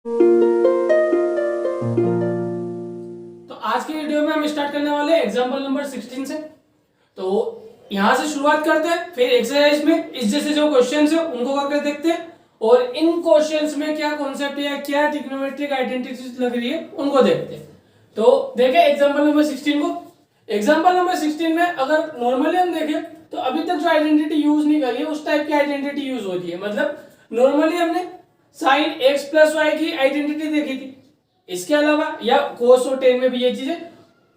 तो आज की वीडियो में हम स्टार्ट करने वाले हैं एग्जांपल नंबर 16 से। तो यहां से शुरुआत करते हैं, फिर एक्सरसाइज में इस जैसे जो क्वेश्चंस है उनको करके देखते हैं और इन क्वेश्चंस में क्या कॉन्सेप्ट या क्या ट्रिग्नोमेट्रिक आइडेंटिटीज लग रही है उनको देखते हैं। तो देखें एग्जांपल नंबर 16 को। एग्जांपल नंबर 16 में अगर नॉर्मली हम देखें तो अभी तक जो आइडेंटिटी यूज नहीं करी है उस टाइप की आइडेंटिटी यूज होती है। मतलब नॉर्मली हमने साइन एक्स प्लस वाई की आइडेंटिटी देखी थी, इसके अलावा या कोस और टेन में भी ये चीजें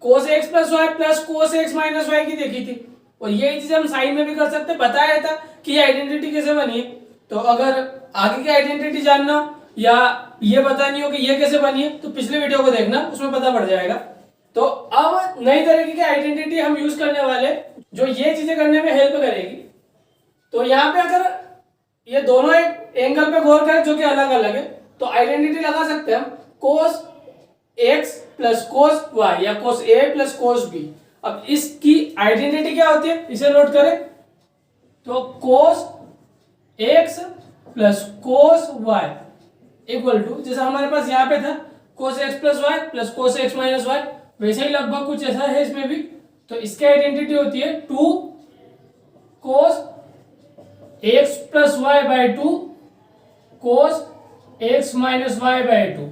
cos x plus y plus cos x minus y की देखी थी और यही चीज हम साइन में भी कर सकते, बताया था कि ये आइडेंटिटी कैसे बनी है। तो अगर आगे की आइडेंटिटी जानना या ये बतानी हो कि ये कैसे बनी है तो पिछले वीडियो को देखना, उसमें पता पड़ जाएगा। तो अब नई तरीके की आइडेंटिटी हम यूज करने वाले जो ये चीजें करने में हेल्प करेगी। तो यहाँ पे अगर ये दोनों एक एंगल पे गौर करें जो कि अलग अलग है तो आइडेंटिटी लगा सकते हैं हम cos x plus cos y या कोस ए प्लस कोस बी। अब इसकी आइडेंटिटी क्या होती है इसे नोट करें तो cos x plus cos y equal to जैसा हमारे पास यहाँ पे था cos x plus y plus cos x minus y, वैसे ही लगभग कुछ ऐसा है इसमें भी। तो इसकी आइडेंटिटी होती है two cos x plus y by two cos x minus y by two.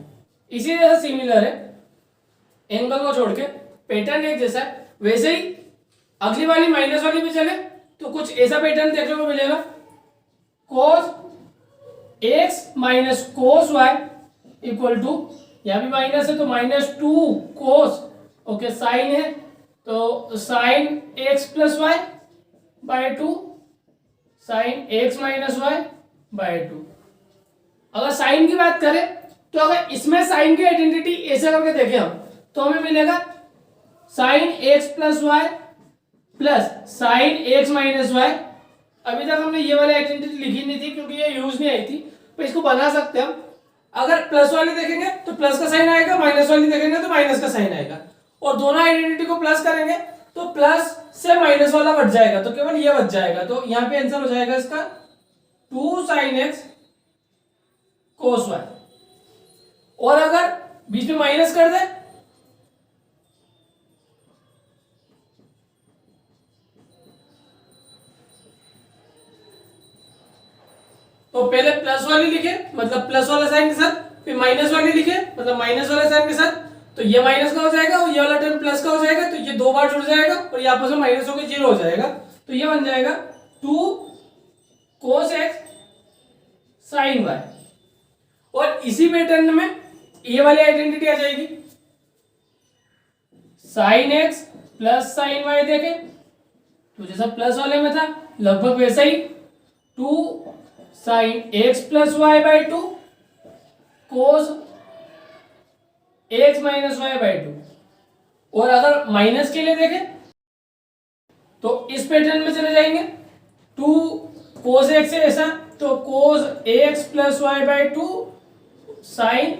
इसी जैसा सिमिलर है, एंगल को छोड़ के पैटर्न एक जैसा है। वैसे ही अगली वाली माइनस वाली भी चले तो कुछ ऐसा पैटर्न देखने को मिलेगा cos x minus cos y equal to, यहां भी माइनस है तो minus two cos, okay sine है तो sine x plus y by two sine x minus y by two. अगर साइन की बात करें तो अगर इसमें साइन की आइडेंटिटी ऐसे करके देखें हम तो हमें मिलेगा sine x plus y plus sine x minus y. अभी तक हमने ये वाली आइडेंटिटी लिखी नहीं थी क्योंकि ये यूज नहीं आई थी, तो इसको बना सकते हैं हम। अगर प्लस वाली देखेंगे तो प्लस का साइन आएगा, माइनस वाली देखेंगे तो माइनस का साइन आएगा और दोनों आइडेंटिटी को प्लस करेंगे तो प्लस से माइनस वाला बच जाएगा तो केवल ये बच जाएगा। तो यहाँ पे आंसर हो जाएगा इसका two sine x cos y. और अगर बीच में माइनस कर दे तो पहले प्लस वाली लिखे मतलब प्लस वाला साइन के साथ, फिर माइनस वाली लिखे मतलब माइनस वाला साइन के साथ। तो ये माइनस का हो जाएगा और ये वाला टर्म प्लस का हो जाएगा तो ये दो बार जुड़ जाएगा और ये आपस में माइनस होकर जीरो हो जाएगा। तो ये बन जाएगा two cos x sine y. और इसी पैटर्न में ये वाली आइडेंटिटी आ जाएगी sine x plus sine y देखे तो जैसा प्लस वाले में था लगभग वैसा ही two sine x plus y by two cos x minus y by two. और अगर माइनस के लिए देखें तो इस पैटर्न में चले जाएंगे टू कोस एक्स है ऐसा तो cos x plus y by two sine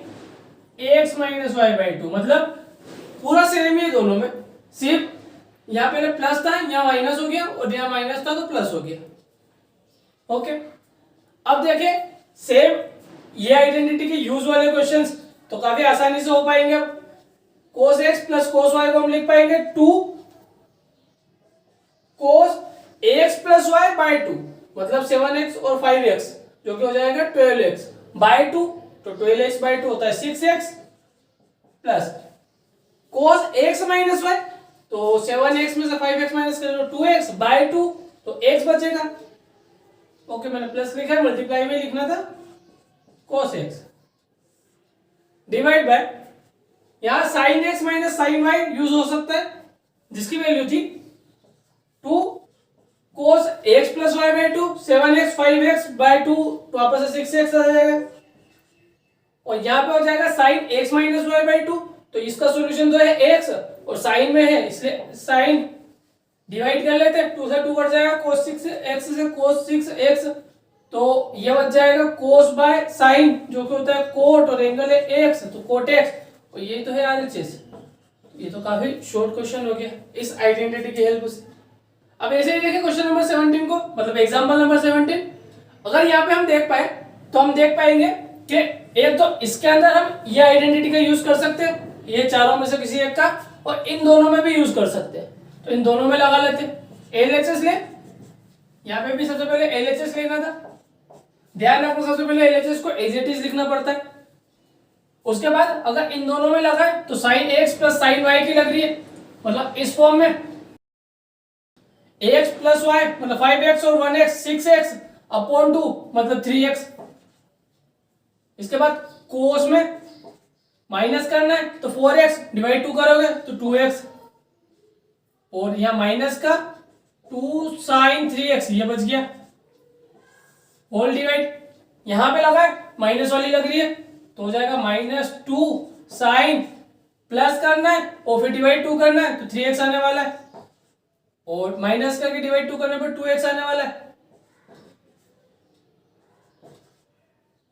x minus y by two. मतलब पूरा सेम ही है दोनों में, सिर्फ यहाँ पहले प्लस था यहाँ माइनस हो गया और यहाँ माइनस था तो प्लस हो गया। ओके अब देखें सेम ये आइडेंटिटी के यूज वाले क्वेश्चंस तो काफी आसानी से हो पाएंगे। अब cos x plus cos y को हम लिख पाएंगे two cos x plus y by two मतलब 7x और 5x जो कि हो जाएगा 12x बाई टू तो 12x बाई टू होता है 6x plus cos x minus y तो 7x में से 5x माइनस करें तो 2x बाई टू तो x बचेगा। ओके मैंने प्लस लिखा है, मल्टीप्लाई में लिखना था कोस एक्स डिवाइड बाय यहां sine x minus sine y use हो सकता है जिसकी वैल्यू थी two cos x plus y by two 7x 5x by two तो वापस से 6x आ जाएगा और यहां पे हो जाएगा sine x minus y by two तो इसका सॉल्यूशन तो है x और साइन में है इसलिए साइन डिवाइड कर लेते हैं, 2 से 2 कट जाएगा कोस 6x से कोस 6x तो ये बच जाएगा कोस बाय साइन जो कि होता है कोट और एंगल है x तो कोट x और ये तो है RHS। ये तो काफी शॉर्ट क्वेश्चन हो गया इस आइडेंटिटी की हेल्प से। अब ऐसे ही देखें क्वेश्चन नंबर 17 को मतलब एग्जांपल नंबर 17। अगर यहाँ पे हम देख पाए तो हम देख पाएंगे कि एक तो इसके अंदर हम ये आइडेंटिटी का यूज कर सकते हैं, ये चारों में से किसी एक का, और इन दोनों में भी यूज कर सकते हैं। तो इन दोनों में लगा लेते हैं। एलएचएस ले, यहाँ पे भी सबसे पहले एलएचएस लेना था। ध्यान रखो सबसे पहले एलएचएस को एज इट इज लिखना पड़ता है। उसके बाद अगर इन दोनों में लगा है तो sine x plus sine y की लग रही है, मतलब इस फॉर्म में एक्स प्लस वाई मतलब 5x और 1x 6x अपॉन 2 मतलब 3x। इसके बाद कोस में माइनस करना है तो 4x डिवाइड 2 करोगे तो 2x, और यहां माइनस का 2 साइन 3x ये बच गया, होल डिवाइड यहां पे लगा है माइनस वाली लग रही है तो हो जाएगा -2 साइन, प्लस करना है और फिर डिवाइड 2 करना है तो 3x आने वाला है, और माइनस करके डिवाइड 2 करने पर 2x आने वाला है।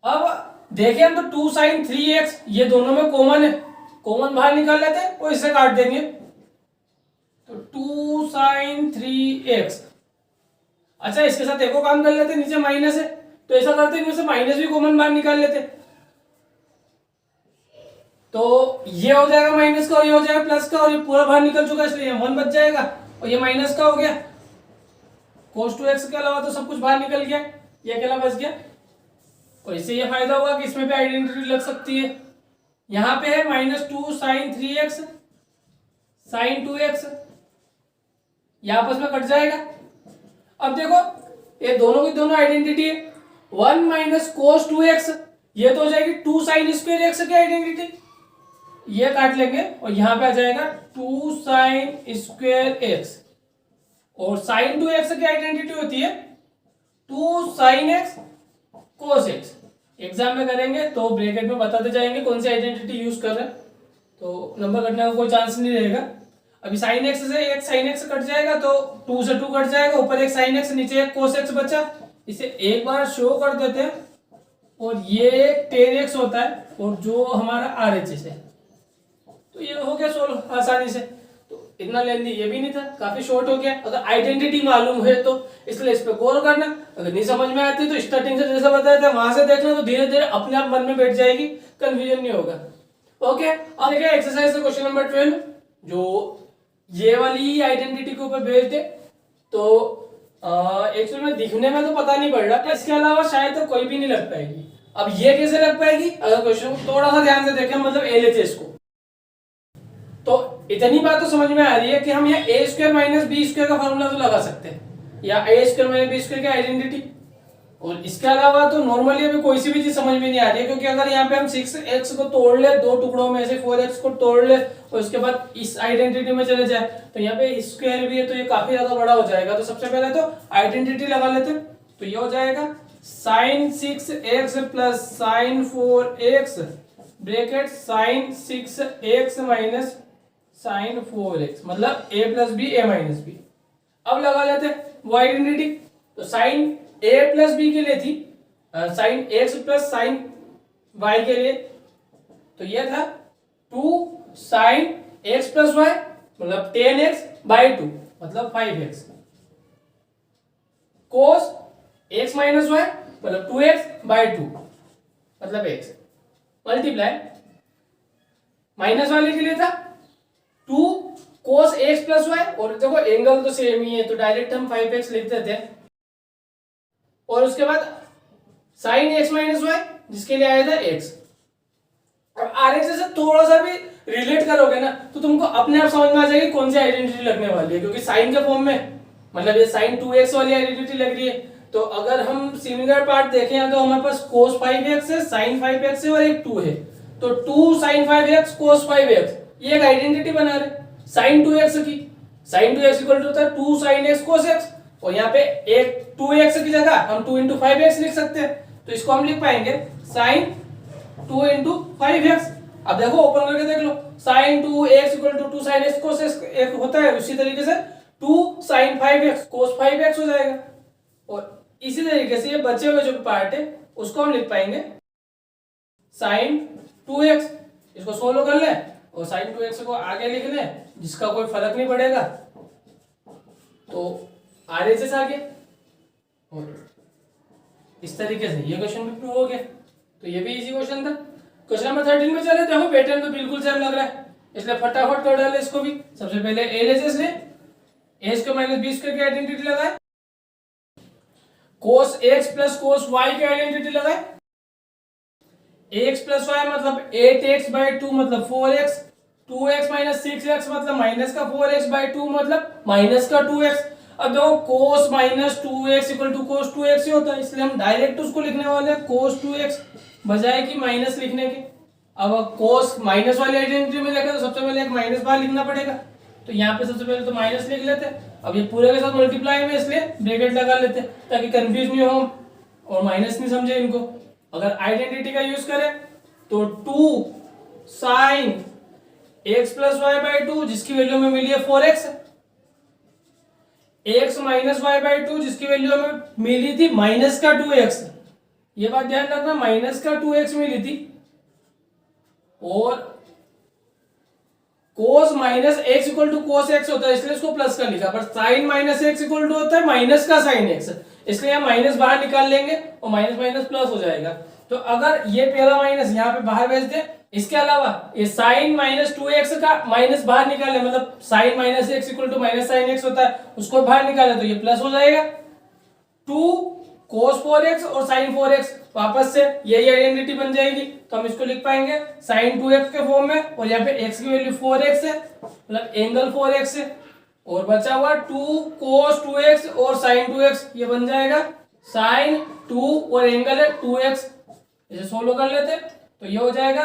अब देखें हम तो 2 साइन 3x ये दोनों में कॉमन है, कॉमन बाहर निकाल लेते हैं और इसे काट देंगे तो 2 साइन 3x। अच्छा इसके साथ एक और काम कर लेते हैं, नीचे माइनस है तो ऐसा करते हैं इनमें से माइनस भी कॉमन बाहर निकाल लेते हैं, तो ये हो जाएगा माइनस का और ये हो जाएगा प्लस का, और ये पूरा बाहर निकल चुका है इसलिए 1 बच जाएगा और ये माइनस का हो गया। cos 2x के अलावा तो सब कुछ बाहर निकल गया, ये अकेला बच गया। और इससे ये फायदा होगा कि इसमें भी आइडेंटिटी लग सकती है। यहां पे है -2 साइन 3x साइन 2x, ये आपस में कट जाएगा। अब देखो ये दोनों की दोनों आइडेंटिटी है, 1 माइनस cos 2x ये तो हो जाएगी 2 साइन स्क्वायर x की आइडेंटिटी, ये काट लेंगे और यहां पे आ जाएगा 2 साइन स्क्वायर x, और साइन 2x की आइडेंटिटी होती है 2 sine x cos x। Exam में करेंगे तो ब्रैकेट में बताते जाएंगे कौन सी आइडेंटिटी यूज कर रहे हैं, तो नंबर कटने का कोई चांस नहीं रहेगा। अभी साइन x से एक साइन x कट जाएगा तो 2 से 2 कट जाएगा, ऊपर एक साइन x नीचे एक cos x बचा, इसे एक बार शो कर देते हैं, और ये tan x होता है और जो हमारा RHS है, तो ये हो गया सोल्व आसानी से। तो इतना लेंदी ये भी नहीं था, काफी शॉर्ट हो गया। अगर आइडेंटिटी मालूम है तो इसलिए इस पे गौर करना, अगर नहीं समझ में आती तो स्टार्टिंग से जैसा बताया था वहां से देखना, तो धीरे धीरे अपने आप मन में बैठ जाएगी, कंफ्यूजन नहीं होगा। ओके अब देखिए एक्सरसाइज से क्वेश्चन नंबर 12, जो ये वाली आइडेंटिटी के ऊपर बेस्ड है। तो एक्चुअली में दिखने में तो पता नहीं पड़ रहा, इसके अलावा शायद तो कोई भी नहीं लग पाएगी। अब ये कैसे लग पाएगी, अगर क्वेश्चन को थोड़ा सा ध्यान से देखें, मतलब एलएचएस को, तो इतनी बात तो समझ में आ रही है कि हम यहाँ ए स्क्वायर माइनस बी स्क्वायर का फॉर्मूला तो लगा सकते हैं, या ए स्क्वायर माइनस बी स्क्वायर की आइडेंटिटी। और इसके अलावा तो नॉर्मली अभी कोई सी भी चीज समझ में नहीं आ रही है, क्योंकि अगर यहाँ पे हम 6x को तोड़ ले दो टुकड़ों में से, 4x को तोड़ ले और उसके बाद इस आइडेंटिटी में चले जाए, तो यहाँ पे स्क्वायर भी है तो ये काफी ज्यादा बड़ा हो जाएगा। तो सबसे पहले तो आइडेंटिटी लगा लेते हैं, तो ये हो जाएगा sine 6x plus sine 4x bracket sine 6x minus sine 4x मतलब a plus B A minus B. अब लगा लेते हैं वो आइडेंटिटी, तो साइन a प्लस बी के लिए थी sine x plus sine y के लिए, तो ये था 2 साइन x प्लस y मतलब 10x बाई 2 मतलब 5x, कोस x माइनस y मतलब 2x बाई 2 मतलब x, मल्टीप्लाई माइनस वाले के लिए था 2 cos x प्लस y, और देखो एंगल तो सेम ही है तो डायरेक्ट हम 5x लिख देते हैं, और उसके बाद साइन x माइनस y जिसके लिए आया था x। अब RHS से थोड़ा सा भी रिलेट करोगे ना तो तुमको अपने आप समझ में आ जाएगी कौन सी आइडेंटिटी लगने वाली है, क्योंकि साइन के फॉर्म में मतलब ये साइन 2x वाली आइडेंटिटी लग रही है। तो अगर हम सिमिलर पार्ट देखें तो हमारे पास cos 5x है, sin 5x है और एक 2 है, तो 2 sin 5x cos 5x ये एक आइडेंटिटी बना रहे sin 2x की। sin 2x इक्वल टू होता है 2 sin x cos x, और यहाँ पे एक 2x की जगह हम 2 into 5x लिख सकते हैं, तो इसको हम लिख पाएंगे sin 2 into 5x। अब देखो ओपन करके देख लो, sin 2x equal to 2 sin x cos x एक होता है, उसी तरीके से 2 sin 5x cos 5x हो जाएगा। और इसी तरीके से ये बचे हुए जो पार्ट है उसको हम लिख पाएंगे sin 2x, इसको सोल्व कर ले और sin 2x को आगे लिख ले जिसका कोई फर्क नहीं पड़ेगा, तो RHS आ गया। और इस तरीके से ये क्वेश्चन भी प्रूव हो गया। तो ये भी इजी क्वेश्चन था। क्वेश्चन नंबर 13 में चले। देखो पैटर्न तो बिल्कुल सेम लग रहा है, इसलिए फटाफट कर डाले इसको भी। सबसे पहले एलएचएस ले, ए स्क्वायर माइनस बी स्क्वायर की आइडेंटिटी लगाए, cos x plus cos y की आइडेंटिटी लगाए। ax प्लस y मतलब 8x बाई 2 मतलब 4x, 2x माइनस 6x मतलब माइनस का 4x बाई 2 मतलब माइनस का 2x। अब देखो cos minus 2x equal to cos 2x ही होता है, इसलिए हम डायरेक्ट उसको लिखने वाले हैं cos 2x बजाय कि माइनस लिखने के। अब cos माइनस वाली आइडेंटिटी में लेकर तो सबसे पहले एक माइनस बाहर लिखना पड़ेगा, तो यहाँ पे सबसे पहले तो माइनस लिख लेते हैं। अब ये पूरे के साथ मल्टीप्लाई में इसलिए ब्रैकेट लगा लेते हैं ताकि कंफ्यूज नहीं हो और माइनस नहीं समझे इनको। अगर आइडेंटिटी का यूज करें तो 2 sine x plus y by 2 जिसकी वैल्यू में मिली है 4x, x minus y by 2 जिसकी वैल्यू हमें मिली थी माइनस का 2x। ये बात ध्यान रखना, माइनस का 2x मिली थी। और cos minus x equal to cos x होता है, इसलिए इसको प्लस का लिखा, पर sin minus x equal to होता है माइनस का sin x, इसलिए हम माइनस बाहर निकाल लेंगे और माइनस माइनस प्लस हो जाएगा। तो अगर ये पहला माइनस यहाँ पे बाहर भेज दे, इसके अलावा ये sin माइनस 2x का माइनस बाहर निकाले, मतलब sin minus x equal to minus sine x होता है, उसको बाहर निकाले तो ये प्लस हो जाएगा। 2 cos 4x और sin 4x वापस से यही आइडेंटिटी बन जाएगी, तो हम इसको लिख पाएंगे sin 2x के फॉर्म में, और यहाँ पे x की वैल्यू 4x है मतलब एंगल 4x है, और बचा हुआ 2 cos 2x और sin 2x, ये बन जाएगा sin 2 और एंगल है 2x। इसे सोल्व कर लेते तो ये हो जाएगा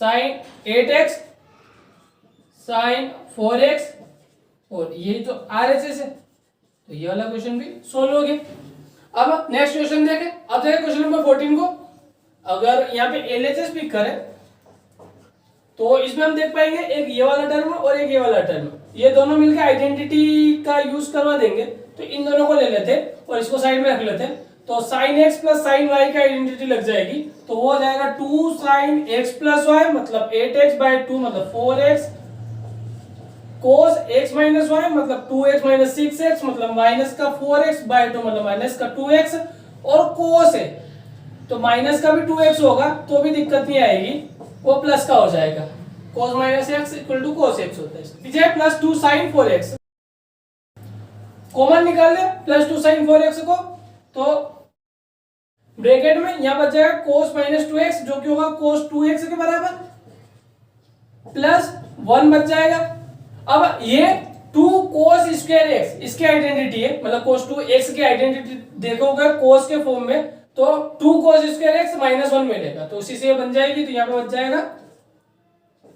sin 8x sin 4x, और यही तो RHS है, तो ये वाला क्वेश्चन भी सोल्व हो गया। अब नेक्स्ट क्वेश्चन देखें। अब देखें क्वेश्चन नंबर 14 को। अगर यहाँ पे एलएचएस पिक करें तो इसमें हम देख पाएंगे एक ये वाला टर्म और एक ये वाला टर्म, ये दोनों मिलकर आइडेंटिटी का यूज करवा देंगे, तो इन दोनों को ले लेते और इसको साइड में रख लेते, तो sin x plus sin y की आइडेंटिटी लग जाएगी, तो वो हो जाएगा 2 sin x प्लस y मतलब 8x बाई 2 मतलब 4x, cos x minus y मतलब 2x माइनस 6x मतलब माइनस का 4x बाई 2 मतलब माइनस का 2x, और cos है तो माइनस का भी 2x होगा तो भी दिक्कत नहीं आएगी, वो प्लस का हो जाएगा, cos minus x equal to cos x होता है। पीछे प्लस 2 sin 4x कॉमन निकाल ले, प्लस 2 sin 4x को, तो ब्रैकेट में यहां बच जाएगा cos माइनस 2x जो कि होगा cos 2x के बराबर, प्लस 1 बच जाएगा। अब ये 2 cos स्क्वायर x इसकी आइडेंटिटी है, मतलब cos 2x की आइडेंटिटी देखोगे cos के फॉर्म में, तो 2 cos स्क्वायर x माइनस 1 मिलेगा, तो उसी से बन जाएगी, तो यहाँ पे बच जाएगा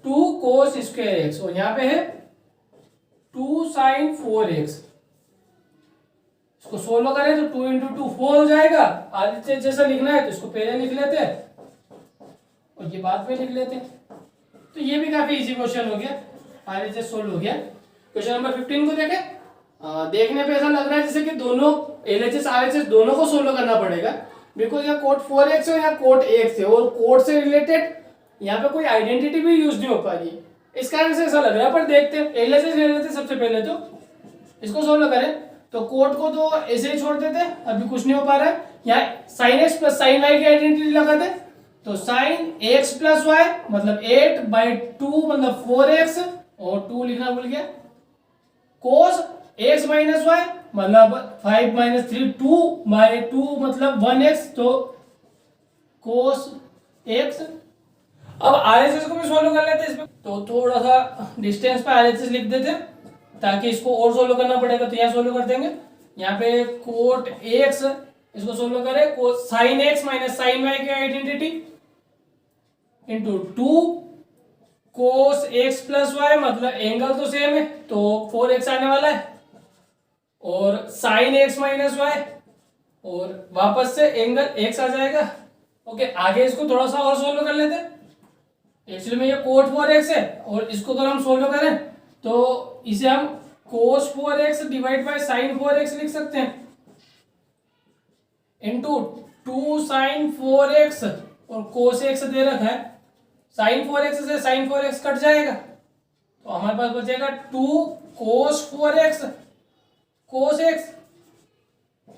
2 cos स्क्वायर x, और यहाँ पे है 2 sin 4x। इसको सोल्व करें तो 2 इंटू 2 4 हो जाएगा। आगे जैसा लिखना है तो इसको पहले लिख लेते हैं और ये बाद में लिख लेते हैं, तो ये भी काफी इजी क्वेश्चन हो गया, आगे सोल्व हो गया। क्वेश्चन नंबर 15 को देखें। देखने पे ऐसा लग रहा है जैसे कि दोनों एलएचएस आरएचएस दोनों को सोल्व करना पड़ेगा, बिकॉज यहाँ कोट 4x है या कोट x है, और कोट से रिलेटेड यहाँ पे कोई आइडेंटिटी भी यूज नहीं हो पा रही, इस कारण से ऐसा लग रहा है। पर देखते हैं, एलएचएस ले लेते सबसे पहले, तो इसको सोल्व करें तो कोट को तो ऐसे ही छोड़ देते, अभी कुछ नहीं हो पा रहा है। यहाँ sin x plus sin y की आइडेंटिटी लगाते, तो sin x प्लस y मतलब 8 बाई 2 मतलब 4x, और 2 लिखना भूल गया, cos x माइनस y मतलब 5 माइनस 3 2 बाई 2 मतलब 1x, तो cos x। अब RHS को भी सोल्व कर लेते हैं इसमें, तो थोड़ा सा डिस्टेंस पे RHS लिख देते ताकि इसको और सोल्व करना पड़ेगा, तो यहाँ सोल्व कर देंगे। यहाँ पे कोट x इसको सोल्व करें, sin x minus sin y की identity into 2 cos x plus y मतलब एंगल तो सेम है तो 4x आने वाला है, और sin x माइनस y और वापस से एंगल x आ जाएगा। ओके, आगे इसको थोड़ा सा और सोल्व कर लेते हैं। एक्चुअली में ये कोट 4x है, और इसको अगर हम सोल्व करें तो इसे हम cos 4x divide by sin 4x लिख सकते हैं, इंटू 2 sin 4x और cos x दे रखा है, sin 4x से sin 4x कट जाएगा, तो हमारे पास बचेगा 2 cos 4x cos x,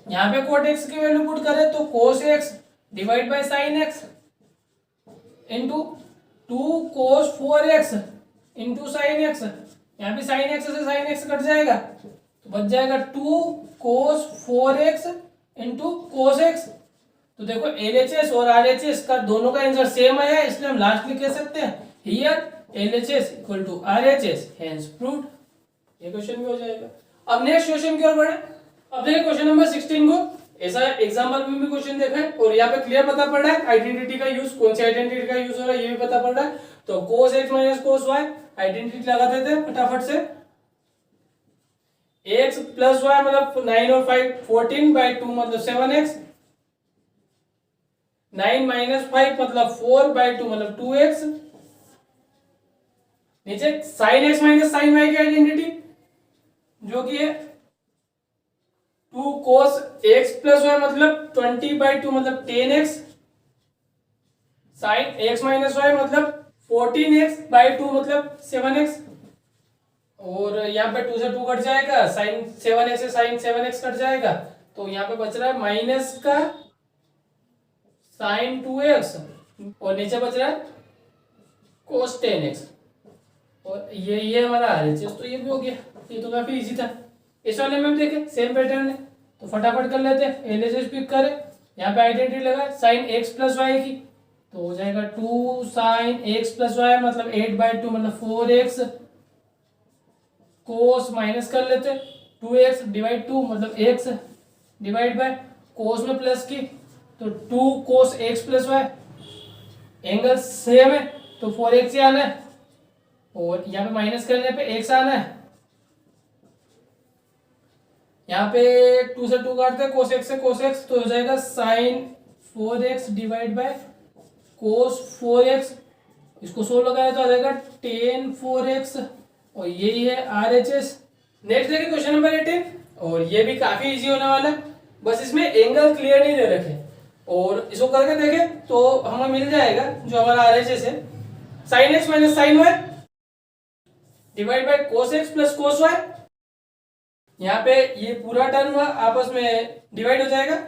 यहाँ पे cot x की वैल्यू पुट करें तो cos x divide by sine x into 2 cos 4x into sine x. यहाँ पे साइन एक्स से साइन एक्स कट जाएगा तो बच जाएगा 2 cos 4x into cos x. तो देखो LHS और RHS का दोनों का आंसर सेम आया है, इसलिए हम लास्ट में कह सकते हैं here LHS equal to RHS hence proved. ये क्वेश्चन भी हो जाएगा। अब नेक्स्ट क्वेश्चन की ओर बढ़े। अब देखिए क्वेश्चन नंबर 16 को ऐसा एग्जांपल में भी क्वेश्चन देखा है और यहाँ पे क्लियर पता पड़ रहा है आइडेंटिटी का यूज, कौन सी आइडेंटिटी का यूज हो रहा है ये भी पता पड़ रहा है। तो cos x minus cos y identity लगा देते हैं फटाफट से। x प्लस y मतलब 9 और 5 14/2 मतलब 7x, 9 माइनस 5 मतलब 4/2 मतलब 2x। नीचे sin x minus sin y की आइडेंटिटी जो कि है 2 cos x प्लस y मतलब 20/2 मतलब 10x, sin x minus y मतलब 14x/2 मतलब 7x। और यहाँ पे 2 से 2 कट जाएगा, sin 7x से sin 7x कट जाएगा तो यहाँ पे बच रहा है माइनस का sin 2x और नीचे बच रहा है cos 10x और ये हमारा RHS। तो ये भी हो गया, ये तो काफी इजी था। इस वाले में भी देखे सेम पैटर्न है तो फटाफट कर लेते हैं। LHS पिक करें, यहाँ पे आइडेंटिटी लगा sin x प्लस वाई की तो हो जाएगा 2 sin x प्लस वाई मतलब 8/2 मतलब 4x, कोस माइनस कर लेते 2x डिवाइड 2 मतलब x डिवाइड बाय कोस में प्लस की तो 2 cos x plus y, angle same है तो 4x ही आना है और यहाँ पे माइनस करने पे x आना है। यहाँ पे 2 से 2 काटते हैं cos x से cos x तो हो जाएगा sin 4x divide by cos 4x। इसको 100 लगाया तो आ जाएगा tan 4x और यही है RHS। नेक्स्ट देखिए क्वेश्चन नंबर 18 और ये भी काफी इजी होने वाला है, बस इसमें एंगल क्लियर नहीं दे रखे और इसको करके देखें तो हमें मिल जाएगा जो हमारा RHS है sin x minus sin y divide by cos x plus cos y। यहाँ पे ये पूरा टर्म आपस में डिवाइड हो जाएगा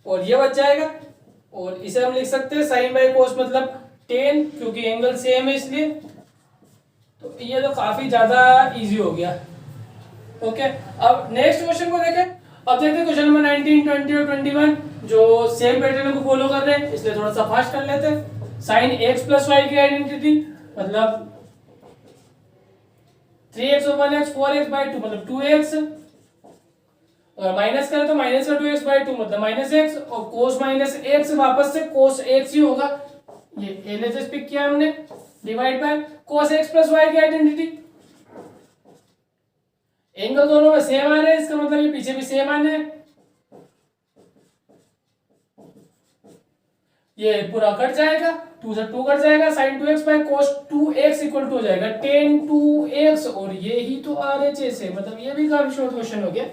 और ये बच जाएगा और इसे हम लिख सकते हैं sin बाय cos मतलब tan क्योंकि एंगल सेम है इसलिए। तो ये तो काफी ज्यादा इजी हो गया। ओके अब नेक्स्ट क्वेश्चन को देखें। अब देखते हैं क्वेश्चन नंबर 19, 20 और 21 जो सेम पैटर्न को फॉलो कर रहे हैं इसलिए थोड़ा सा फास्ट कर लेते हैं। sin x प्लस y की आइडेंटिटी मतलब 3x/x 4x/2 मतलब 2x और माइनस करें तो माइनस का 2x/2 मतलब -x और cos माइनस x वापस से cos x ही होगा। ये LHS पिक किया हमने divide by cos x plus y की आइडेंटिटी। एंगल दोनों में सेम आ रहे हैं इसका मतलब ये पीछे भी सेम आने हैं। ये पूरा कट जाएगा, 2 से 2 कट जाएगा, sin 2x by cos 2x equal to हो जाएगा tan 2x और ये ही तो RHS है। मतलब ये भी काफी शॉर्ट क्वेश्चन हो गया।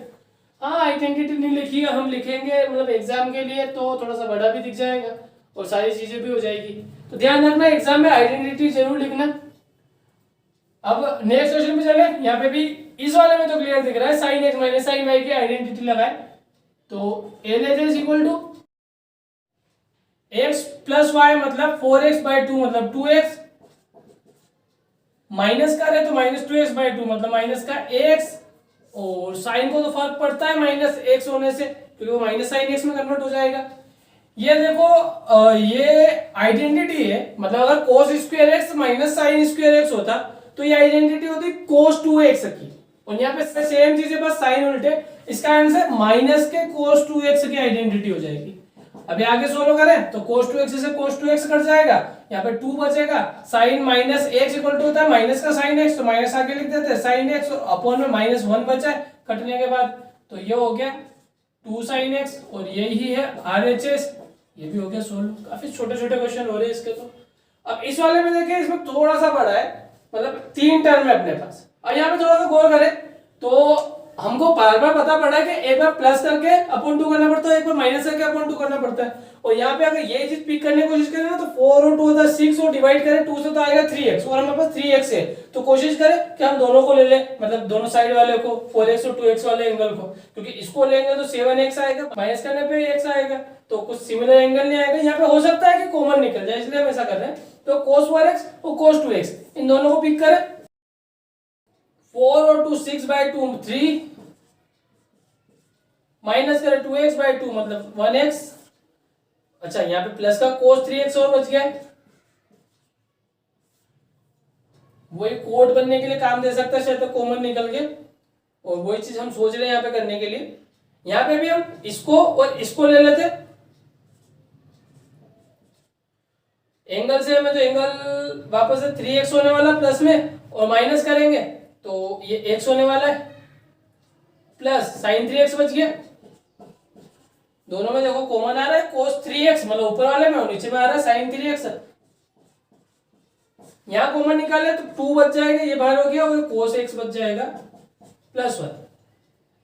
हाँ आइडेंटिटी नहीं लिखी है, हम लिखेंगे मतलब एग्जाम के लिए तो थोड़ा सा बड़ा भी दिख जाएगा और सारी चीजें भी हो जाएगी। तो ध्यान रखना एग्जाम में आइडेंटिटी जरूर लिखना। अब नेक्स्ट क्वेश्चन पे चले। यहाँ पे भी इस वाले में तो क्लियर दिख रहा है sin x minus sin y की आइडेंटिटी लगाए तो LHS equal to x plus y मतलब 4x/2 मतलब 2x, माइनस का रहे तो -2x/2 मतलब माइनस का x और साइन को तो फर्क पड़ता है माइनस x होने से क्योंकि वो माइनस साइन x में कन्वर्ट हो जाएगा। ये देखो ये आइडेंटिटी है मतलब अगर cos square x minus sign square x होता तो ये आइडेंटिटी होती cos 2x की और यहाँ पे सेम चीज है बस साइन उल्टे। इसका आंसर माइनस के cos 2x की आइडेंटिटी हो जाएगी। अभी आगे सोल्व करें तो cos 2x से cos 2x कट जाएगा, यहाँ पे 2 बचेगा। sin minus x equal to होता है माइनस का sin x तो माइनस आगे लिख देते हैं sin x और अपॉन में -1 बचा है कटने के बाद तो ये हो गया 2 sin x और यही है RHS। ये भी हो गया सोल्व। काफी छोटे छोटे क्वेश्चन हो रहे हैं इसके। तो अब इस वाले में देखिए इसमें थोड़ा सा बड़ा है मतलब 3 टर्म है अपने पास। अब यहाँ पे थोड़ा सा गौर करें तो हमको बार बार पता पड़ा कि एक बार प्लस करके अपॉन 2 करना पड़ता है, एक बार माइनस करके अपॉन 2 करना पड़ता है। और यहाँ पे अगर ये चीज पिक करने की कोशिश करें ना तो 4 और 2 होता है 6 और डिवाइड करें 2 से तो आएगा 3x और हमारे पास 3x है। तो कोशिश करें कि हम दोनों को ले लें, मतलब दोनों साइड वाले को 4x और 2x वाले एंगल को, क्योंकि इसको लेंगे तो 7x आएगा, माइनस करने पे x आएगा, तो कुछ सिमिलर एंगल नहीं आएगा। यहाँ पे हो सकता है कि कॉमन निकल जाए, इसलिए हम ऐसा कर रहे हैं। तो cos 4x और cos 2x इन दोनों को पिक करें, 4 और 2 6/2 3, माइनस करें 2x/2 मतलब 1x। अच्छा यहाँ पे प्लस का cos 3x और बच गया है, वही कोड बनने के लिए काम दे सकता है शायद, तो कॉमन निकल के, और वही चीज हम सोच रहे हैं यहाँ पे करने के लिए। यहाँ पे भी हम इसको और इसको ले लेते एंगल से, हमें तो एंगल वापस से 3x होने वाला प्लस में, और माइनस करेंगे तो ये x होने वाला है, प्लस sin 3x बच गया। दोनों में देखो कॉमन आ रहा है cos 3x, मतलब ऊपर वाले में और नीचे में आ रहा है sin 3x। यहां कॉमन निकाले तो 2 बच जाएगा, ये बाहर हो गया, और cos x बच जाएगा प्लस 1।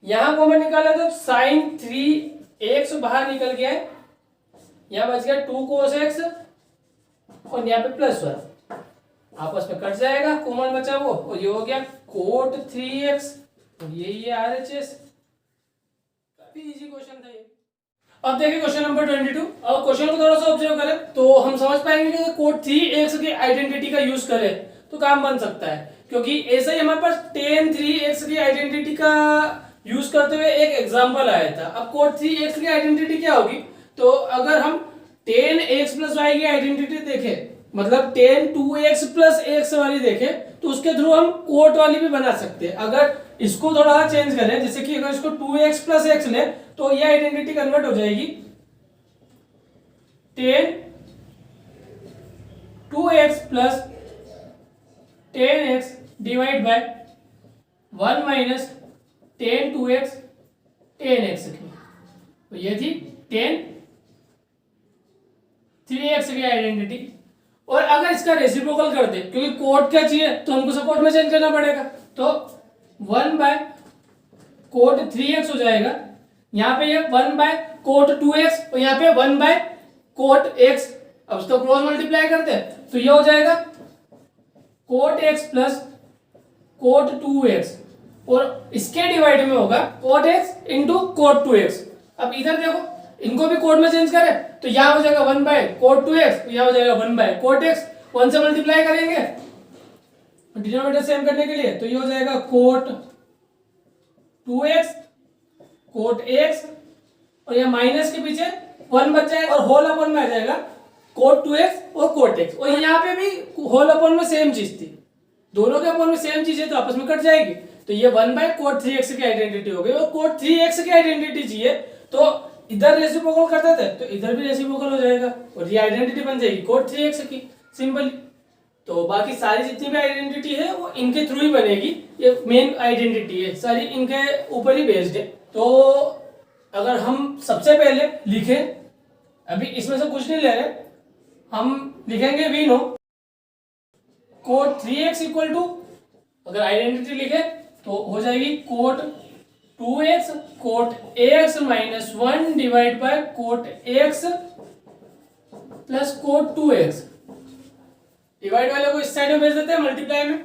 यहां कॉमन निकाले तो sin 3x बाहर निकल गया है, यहां बच गया 2 cos x और यहाँ पे प्लस 1, आपस में कट जाएगा कॉमन बचा वो, और ये हो गया cot 3x और ये RHS। काफी इजी क्वेश्चन था ये। अब देखिए क्वेश्चन नंबर 22। अब क्वेश्चन को थोड़ा सा ऑब्जर्व करें तो हम समझ पाएंगे कि cot 3x की आइडेंटिटी का यूज करें तो काम बन सकता है, क्योंकि ऐसा ही हमारे पास tan 3x की आइडेंटिटी का यूज करते हुए एक एग्जांपल आया था। अब cot 3x की आइडेंटिटी क्या होगी, तो अगर हम tan x प्लस वाई की आइडेंटिटी देखें, मतलब tan 2x प्लस x वाली देखें, तो उसके थ्रू हम कोट वाली भी बना सकते हैं। अगर इसको थोड़ा सा चेंज करें, जैसे कि अगर इसको 2x प्लस x ले तो ये आइडेंटिटी कन्वर्ट हो जाएगी tan 2x plus tan x divide by 1 minus tan 2x tan x की। तो ये थी tan 3x की आइडेंटिटी। और अगर इसका रेसिप्रोकल कर दे, क्योंकि कोट क्या चाहिए तो हमको सपोर्ट में चेंज करना पड़ेगा, तो 1 बाय कोट 3x हो जाएगा, यहाँ पे ये 1 बाय कोट 2x और यहाँ पे 1 बाय कोट x। अब इसको क्रॉस मल्टीप्लाई करते हैं तो ये हो जाएगा coat x plus cot 2x, और इसके डिवाइड में होगा coat x into coat 2x। अब इधर देखो, इनको भी कोट में चेंज करें तो यहां हो जाएगा 1 बाय कोट 2x, यहां हो जाएगा 1 बाय कोट x। 1 से मल्टीप्लाई करेंगे डिनोमिनेटर सेम करने के लिए, तो ये हो जाएगा कोट 2x कोट x, और यहाँ माइनस के पीछे 1 बच जाएगा और होल अपन में आ जाएगा कोट 2x और कोट x। और यहाँ पे भी होल अपन में सेम चीज थी, दोनों के अपन में सेम चीज है तो आपस में कट जाएगी। तो ये 1 बाय कोट 3x की आइडेंटिटी हो गई, और कोट 3x की आइडेंटिटी चाहिए तो इधर रेसिप्रोकल करते थे तो इधर भी रेसिप्रोकल हो जाएगा, और ये आइडेंटिटी बन जाएगी कोट 3x की सिंपली। तो बाकी सारी जितनी भी आइडेंटिटी है वो इनके थ्रू ही बनेगी, ये मेन आइडेंटिटी है, सारी इनके ऊपर ही बेस्ड है। तो अगर हम सबसे पहले लिखें, अभी इसमें से कुछ नहीं ले रहे, हम लिखेंगे we know cot 3x equal to, अगर आइडेंटिटी लिखे तो हो जाएगी cot 2x cot x minus 1 divide by cot x plus cot 2x। Divide वाले को इस साइड में भेज देते हैं मल्टीप्लाई में,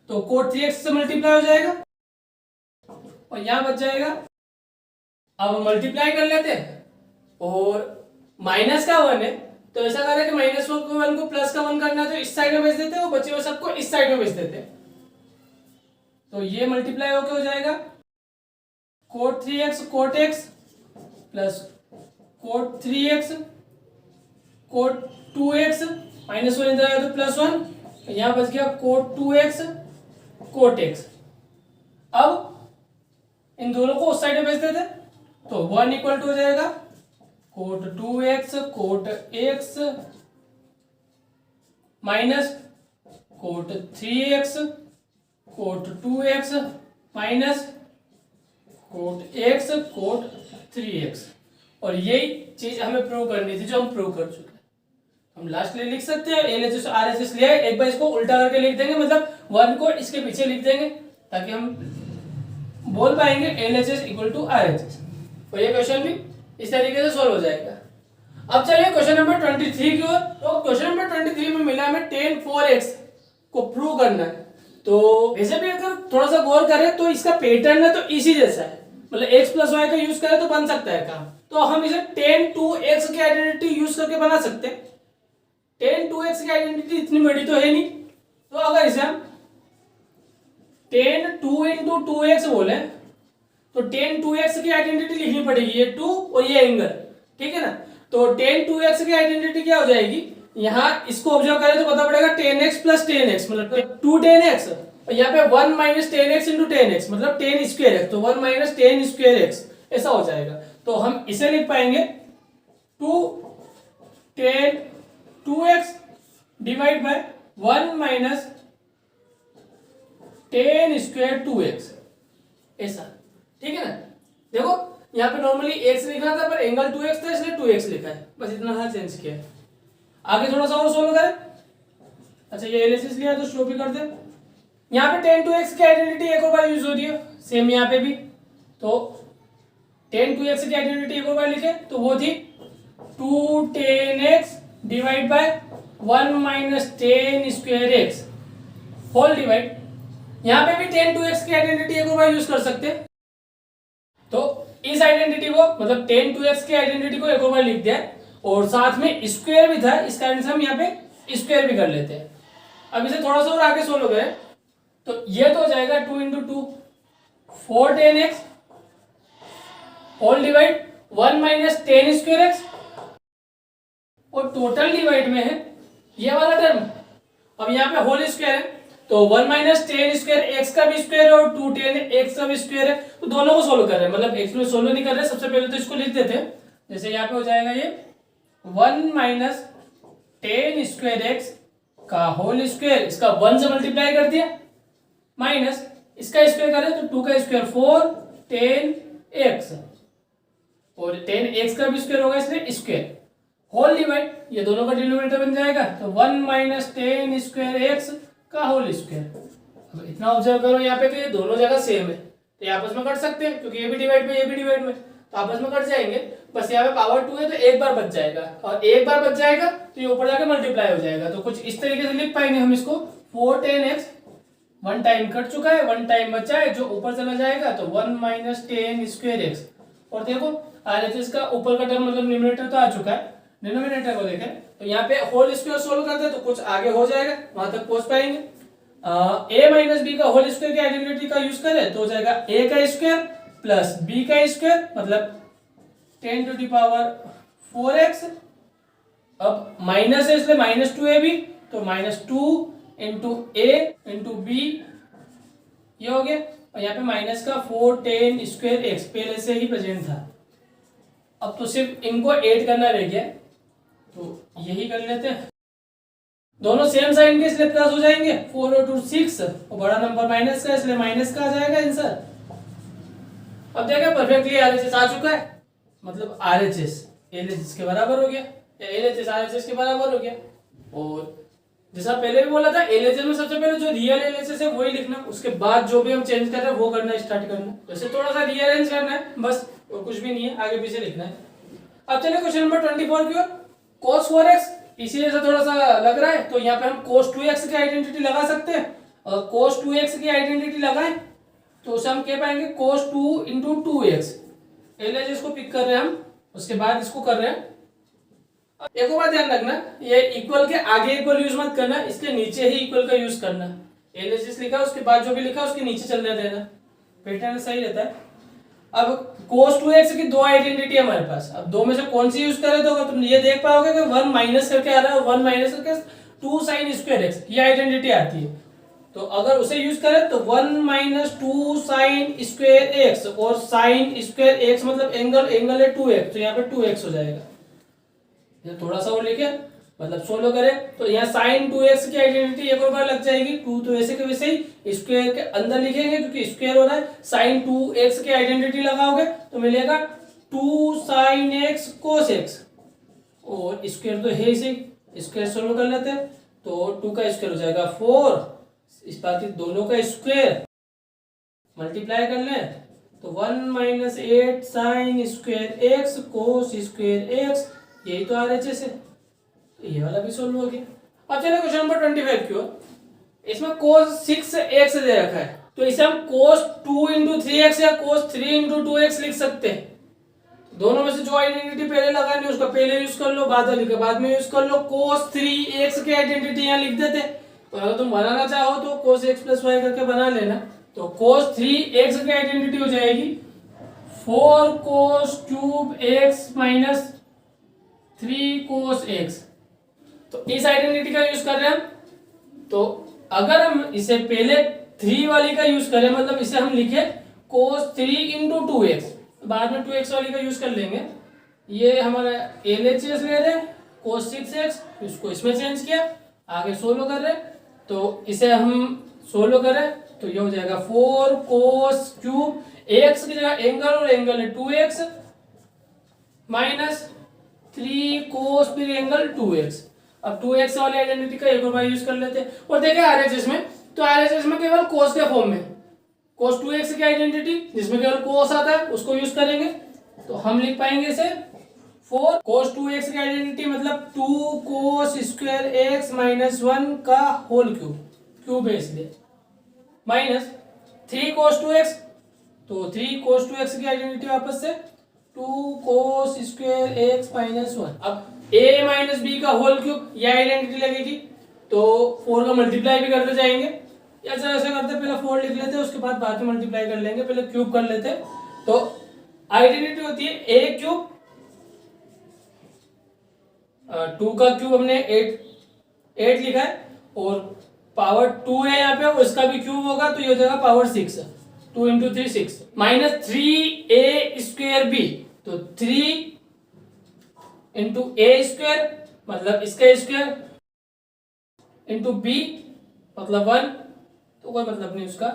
तो कोट 3x से मल्टीप्लाई हो जाएगा और यहां बच जाएगा। अब मल्टीप्लाई कर लेते हैं, और माइनस का 1 है तो ऐसा करें कि माइनस 1 को प्लस का 1 करना है तो इस साइड में भेज देते हैं, और बचे हुए सबको इस साइड में भेज देते हैं। तो ये मल्टीप्लाई होके हो जाएगा cot 3x cot x plus cot 3x cot 2x, minus 1 इधर आया तो प्लस 1, यहां बच गया कोट 2x कोट x। अब इन दोनों को उस साइड में भेज देते तो 1 इक्वल टू हो जाएगा cot 2x cot x minus cot 3x cot 2x minus cot x cot 3x। और यही चीज हमें प्रूव करनी थी जो हम प्रूव कर चुके हैं। हम लास्ट ले लिख सकते हैं LHS RHS लिया है, एक बार इसको उल्टा करके लिख देंगे, मतलब 1 को इसके पीछे लिख देंगे ताकि हम बोल पाएंगे LHS इक्वल टू RHS। तो ये क्वेश्चन भी इस तरीके से सॉल्व हो जाएगा। अब चलिए क्वेश्चन नंबर 23 की ओर। तो क्वेश्चन नंबर 23 में मिला हमें tan 4x को प्रूव करना है। तो वैसे भी अगर थोड़ा सा गौर करें तो इसका पैटर्न है तो इसी जैसा है, मतलब x प्लस वाई का यूज करें तो बन सकता है काम। तो हम इसे tan 2x की आइडेंटिटी यूज करके बना सकते हैं। tan 2x की आइडेंटिटी इतनी बड़ी तो है नहीं, तो अगर इसे हम tan 2 इंटू 2x बोले तो tan 2x की आइडेंटिटी लिखनी पड़ेगी, ये 2 और ये एंगल, ठीक है ना। तो tan 2x की आइडेंटिटी क्या हो जाएगी, यहाँ इसको ऑब्जर्व करें तो पता पड़ेगा tan x plus tan x मतलब 2 tan x, और यहाँ पे 1 minus tan x into tan x मतलब tan स्क्वायर x, तो 1 माइनस tan स्क्वायर x ऐसा हो जाएगा। तो हम इसे लिख पाएंगे 2 tan 2x divide by 1 minus tan square 2x ऐसा, ठीक है ना। देखो यहाँ पे नॉर्मली x लिखा था पर एंगल 2x था इसलिए 2x लिखा है, बस इतना सा चेंज किया है। आगे थोड़ा सा और सोल्व करें। अच्छा ये एनालिसिस लिया तो शो भी कर दे। यहाँ पे tan 2x की आइडेंटिटी एक और बार यूज हो रही है, सेम यहाँ पे भी। तो tan 2x की आइडेंटिटी एक और बार लिखे तो वो थी 2 tan x divide by 1 minus tan square x whole divide. यहाँ पे भी tan 2x की आइडेंटिटी एक और बार यूज कर सकते हैं। तो इस आइडेंटिटी को मतलब tan 2x की आइडेंटिटी को एक और बार लिख दिया और साथ में स्क्वायर भी था, इस कारण से हम यहाँ पे स्क्वायर भी कर लेते हैं। अब इसे थोड़ा सा और आगे सोल्व करें तो ये तो हो जाएगा 2 into 2 4 tan x whole divide 1 minus tan square x और टोटल डिवाइड में है ये वाला टर्म। अब यहाँ पे होल स्क्वायर है तो 1 माइनस tan स्क्वायर x का भी स्क्वायर है और 2 tan x का भी स्क्वायर है, तो दोनों को सोल्व कर रहे हैं, मतलब x में सोल्व नहीं कर रहे। सबसे पहले तो इसको लिख देते हैं, जैसे यहाँ पे हो जाएगा ये 1 माइनस tan स्क्वायर x का होल स्क्वायर, इसका 1 से मल्टीप्लाई कर दिया माइनस इसका स्क्वायर करें तो 2 का स्क्वायर 4 tan x और tan x का भी स्क्वायर होगा इसलिए स्क्वायर होल डिवाइड, ये दोनों का डिनोमिनेटर बन जाएगा तो 1 माइनस tan स्क्वायर x का होल स्क्वायर। अब इतना ऑब्जर्व करो यहाँ पे कि ये दोनों जगह सेम है तो ये आपस में कट सकते हैं, क्योंकि ये भी डिवाइड में ये भी डिवाइड में, तो आपस में कट जाएंगे। बस यहाँ पे पावर 2 है तो एक बार बच जाएगा और एक बार बच जाएगा तो ये ऊपर जाके मल्टीप्लाई हो जाएगा। तो कुछ इस तरीके से लिख पाएंगे हम इसको 4 tan x 1 टाइम कट चुका है 1 टाइम बचा है जो ऊपर चला जाएगा तो 1 माइनस tan स्क्वायर x। और देखो RHS का ऊपर का टर्म मतलब न्यूमरेटर तो आ चुका है, डिनोमिनेटर को देखें तो यहाँ पे होल स्क्वायर सोल्व करते हैं तो कुछ आगे हो जाएगा, वहां तक पहुंच पाएंगे। a माइनस बी का होल स्क्वायर की आइडेंटिटी का यूज करें तो हो जाएगा a का स्क्वायर प्लस b का स्क्वायर मतलब 10 टू द पावर 4x। अब माइनस है इसलिए माइनस 2ab तो minus 2 into a into b ये हो गया, और यहाँ पे माइनस का 4 tan स्क्वायर x पहले से ही प्रेजेंट था। अब तो सिर्फ इनको ऐड करना रह गया तो यही कर लेते हैं, दोनों सेम साइन के इसलिए प्लस हो जाएंगे 4 और 2 6 और बड़ा नंबर माइनस का इसलिए माइनस का आ जाएगा आंसर। अब देखा परफेक्टली RHS आ चुका है, मतलब RHS LHS के बराबर हो गया या LHS RHS के बराबर हो गया। और जैसा पहले भी बोला था LHS में सबसे पहले जो रियल LHS है वही लिखना, उसके बाद जो भी हम चेंज कर रहे हैं वो करना स्टार्ट करना, जैसे थोड़ा सा रीअरेंज करना है बस और कुछ भी नहीं है, आगे पीछे लिखना है। अब चलिए क्वेश्चन नंबर 24 की ओर। cos 4x इसी जैसा थोड़ा सा लग रहा है तो यहाँ पे हम cos 2x की आइडेंटिटी लगा सकते हैं, और cos 2x की आइडेंटिटी लगाएं तो उसे हम कह पाएंगे cos 2 इंटू 2x। LHS को पिक कर रहे हैं हम, उसके बाद इसको कर रहे हैं। एक और बात ध्यान रखना, ये इक्वल के आगे इक्वल यूज मत करना, इसके नीचे ही इक्वल का यूज करना। LHS लिखा उसके बाद जो भी लिखा उसके नीचे चलने देना, पैटर्न सही रहता है। अब cos 2x की दो आइडेंटिटी है हमारे पास, अब दो में से कौन सी यूज करें तो तुम ये देख पाओगे कि 1 माइनस करके आ रहा है, 1 माइनस करके 2 sin स्क्वायर x ये आइडेंटिटी आती है। तो अगर उसे यूज करें तो 1 माइनस 2 sin स्क्वायर x और sin स्क्वायर x मतलब एंगल है 2x तो यहाँ पे 2x हो जाएगा। ये थोड़ा सा और लिखे मतलब सोल्व करें तो यहाँ sin 2x की आइडेंटिटी एक और बार लग जाएगी, 2 तो ऐसे के वैसे ही स्क्वायर के अंदर लिखेंगे क्योंकि स्क्वायर हो रहा है। sin 2x की आइडेंटिटी लगाओगे तो मिलेगा 2 sin x cos x और स्क्वायर तो है इसे स्क्वायर सोल्व कर लेते हैं तो 2 का स्क्वायर हो जाएगा 4, इस बाकी दोनों का स्क्वायर मल्टीप्लाई कर ले तो 1 माइनस 8 साइन स्क्वायर एक्स कोस स्क्वायर एक्स, यही तो RHS है। तो ये वाला भी सोल्व हो गया। अब चलो क्वेश्चन नंबर 25 की ओर। इसमें cos 6x दे रखा है, तो इसे हम cos 2 इंटू 3x या cos 3 इंटू 2x लिख सकते हैं। दोनों में से जो आइडेंटिटी पहले लगानी है उसका पहले यूज कर लो, बाद वाली के बाद में यूज कर लो। cos 3x की आइडेंटिटी यहाँ लिख देते, तो अगर तुम बनाना चाहो तो cos x प्लस वाई करके बना लेना। तो cos 3x की आइडेंटिटी हो जाएगी 4 cos cube x minus 3 cos x। तो इस आइडेंटिटी का यूज कर रहे हैं हम। तो अगर हम इसे पहले 3 वाली का यूज करें, मतलब इसे हम लिखे cos 3 इंटू 2x, बाद में 2x वाली का यूज कर लेंगे। ये हमारा LHS ले रहे cos 6x, इसको इसमें चेंज किया, आगे सोल्व कर रहे, तो इसे हम सोल्व करें तो ये हो जाएगा 4 cos क्यूब x की जगह एंगल और एंगल है 2x माइनस 3 cos फिर एंगल 2x। अब 2x वाली आइडेंटिटी का एक और बार यूज कर लेते हैं। और देखें RHS में, तो RHS में केवल cos के फॉर्म में cos 2x की आइडेंटिटी जिसमें केवल cos आता है उसको यूज करेंगे। तो हम लिख पाएंगे इसे 4 cos 2x की आइडेंटिटी मतलब 2 cos स्क्वायर x माइनस 1 का होल क्यूब, क्यूब है इसलिए, माइनस 3 cos 2x, तो 3 cos 2x की आइडेंटिटी वापस से 2 cos स्क्वायर x माइनस 1। अब a माइनस b का होल क्यूब, यह आइडेंटिटी लगेगी, तो 4 का मल्टीप्लाई भी करते जाएंगे, या सर ऐसा करते पहले 4 लिख लेते उसके बाद में मल्टीप्लाई कर लेंगे, पहले क्यूब कर लेते। तो आइडेंटिटी होती है a क्यूब, 2 का क्यूब हमने 8 लिखा है और पावर 2 है यहाँ पे, उसका भी क्यूब होगा तो ये हो जाएगा power 6, 2 into 3 6 minus 3a square b, तो 3 इंटू a स्क्वायर मतलब इसका स्क्वायर इंटू b मतलब 1, तो कोई मतलब नहीं उसका,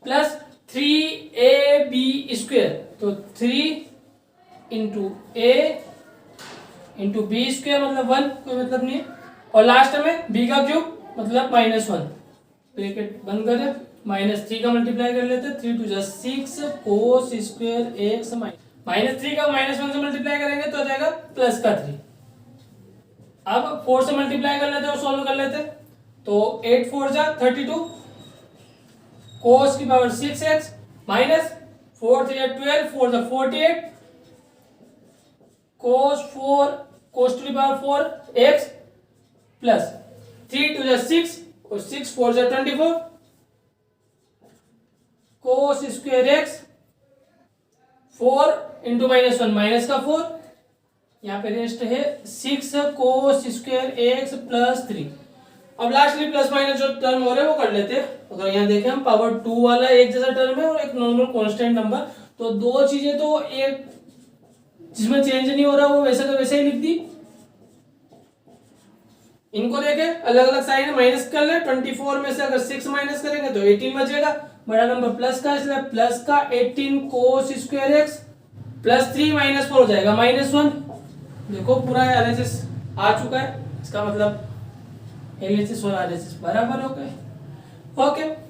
प्लस 3ab स्क्वायर, तो 3 into a into B square मतलब 1, कोई मतलब नहीं है, और लास्ट में b का क्यूब मतलब माइनस 1, ब्रैकेट बंद करें, माइनस 3 का मल्टीप्लाई कर लेते, 3 to 6 cos square x minus 3 का माइनस 1 से मल्टीप्लाई करेंगे तो आ जाएगा प्लस का 3। अब 4 से मल्टीप्लाई कर लेते और सॉल्व कर लेते, तो 8 4 जा 32 कोस की पावर 6x माइनस 4 3 12 4 जा 48 cos to the power 4 x plus 3 2 जा 6 और 6 4 जा 24 cos square x 4 into minus 1 minus का 4, यहाँ पे रेस्ट है 6 कोस स्क्वायर एक्स प्लस 3। अब लास्टली प्लस माइनस जो टर्म हो रहे हैं वो कर लेते हैं। अगर यहाँ देखें हम पावर 2 वाला एक जैसा टर्म है और एक नॉर्मल कांस्टेंट नंबर, तो दो चीजें तो एक जिसमें चेंज नहीं हो रहा वो वैसे का वैसे ही लिख दी। इनको देखें अलग अलग साइन है, माइनस कर ले, 24 में से अगर 6 माइनस करेंगे तो 18 बचेगा, बड़ा नंबर प्लस का इसलिए प्लस का 18 कोस स्क्वायर एक्स प्लस 3 माइनस 4 हो जाएगा माइनस 1। देखो पूरा एलएचएस आ चुका है, इसका मतलब एलएचएस और आरएचएस बराबर हो गए। ओके।